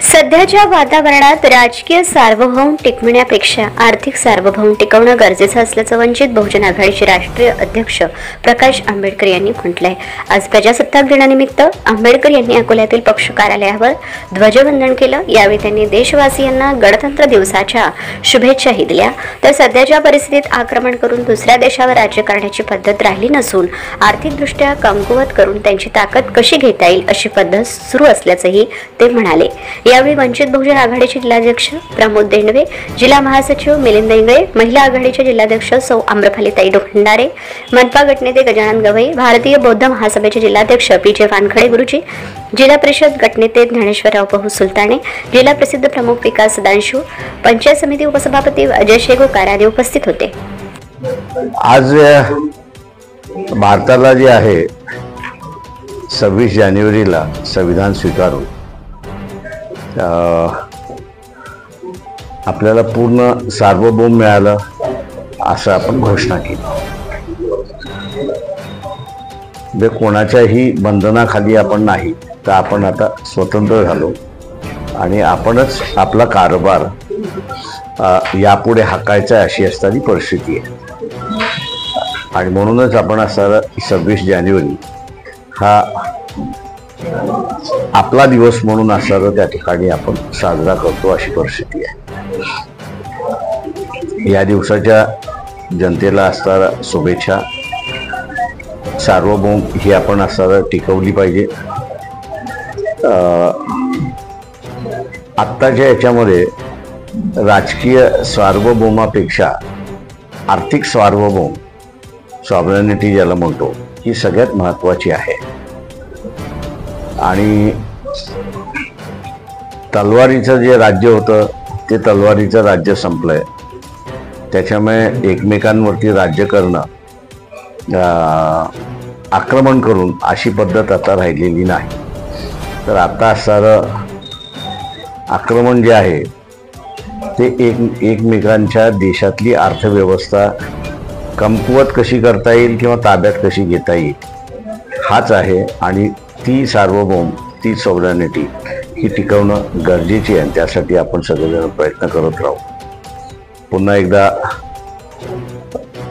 सध्याच्या वातावरणात राजकीय सार्वभौम टिकविण्यापेक्षा आर्थिक सार्वभौम टिकवणं गरजेचं असल्याचं वंचित बहुजन आघाडीचे राष्ट्रीय अध्यक्ष प्रकाश आंबेडकर यांनी म्हटलंय। आज प्रजासत्ताक दिनानिमित्त आंबेडकर यांनी अकोल्यातील पक्ष कार्यालयावर ध्वजवंदन केलं। यावेळी त्यांनी देशवासियांना गणतंत्र दिवसाच्या शुभेच्छाही दिल्या। तर सध्याच्या परिस्थितीत आक्रमण करून दुसऱ्या देशावर राज्य करण्याची पद्धत राहिली नसून आर्थिकदृष्ट्या कमकुवत करून त्यांची ताकद कशी घेता येईल अशी पद्धत सुरू असल्याचंही ते म्हणाले। यावेळी वंचित बहुजन आघाडीचे जिल्हाध्यक्ष प्रमोद देंडवे, जिल्हा महासचिव मिलिंद इंगळे, महिला आघाडीचे जिल्हाध्यक्ष सौ आम्रपालीताई भंडारे, मनपा गटनेते गजानन गवई, भारतीय बौद्ध महासभेचे जिल्हाध्यक्ष पीजे वानखडे गुरुजी, जिल्हा परिषद गटनेते ज्ञानेश्वरराव पहू सुलताने, जिल्हा प्रसिद्ध प्रमुख विकास सदांशु, पंचायत समिती उपसभापती अजय शेगोकार आदी उपस्थित होते। आज भारताला जे आहे 26 जानेवारीला संविधान स्वीकारून आपल्याला पूर्ण सार्वभौम मिळालं असं आपण घोषणा केली। कोणाच्याही बंधनाखाली आपण नाही, तर आपण आता स्वतंत्र झालो आणि आपणच आपला कारभार यापुढे हाकायचा अशी असणारी परिस्थिती आहे। आणि म्हणूनच आपण असा 26 जानेवारी हा आपला दिवस म्हणून असणारा त्या ठिकाणी आपण साजरा करतो अशी परिस्थिती आहे। या दिवसाच्या जनतेला असणारा शुभेच्छा, सार्वभौम ही आपण असणारा टिकवली पाहिजे। आत्ताच्या याच्यामध्ये राजकीय सार्वभौमापेक्षा आर्थिक सार्वभौम, सॉव्हरेनिटी ज्याला म्हणतो, ही सगळ्यात महत्त्वाची आहे। आणि तलवारीचं जे राज्य होतं ते तलवारीचं राज्य संपलंय। त्याच्यामुळे एकमेकांवरती राज्य करणं, आक्रमण करून अशी पद्धत आता राहिलेली नाही। तर आता असणारं आक्रमण जे आहे ते एकमेकांच्या देशातली अर्थव्यवस्था कमकुवत कशी करता येईल किंवा ताब्यात कशी घेता येईल हाच आहे। आणि ती सार्वभौम, ती सॉव्हरेनिटी ही टिकवणं गरजेची आहे। त्यासाठी आपण सगळेजण प्रयत्न करत राहू। पुन्हा एकदा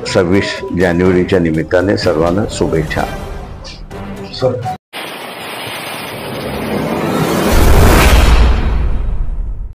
26 जानेवारीच्या निमित्ताने सर्वांना शुभेच्छा।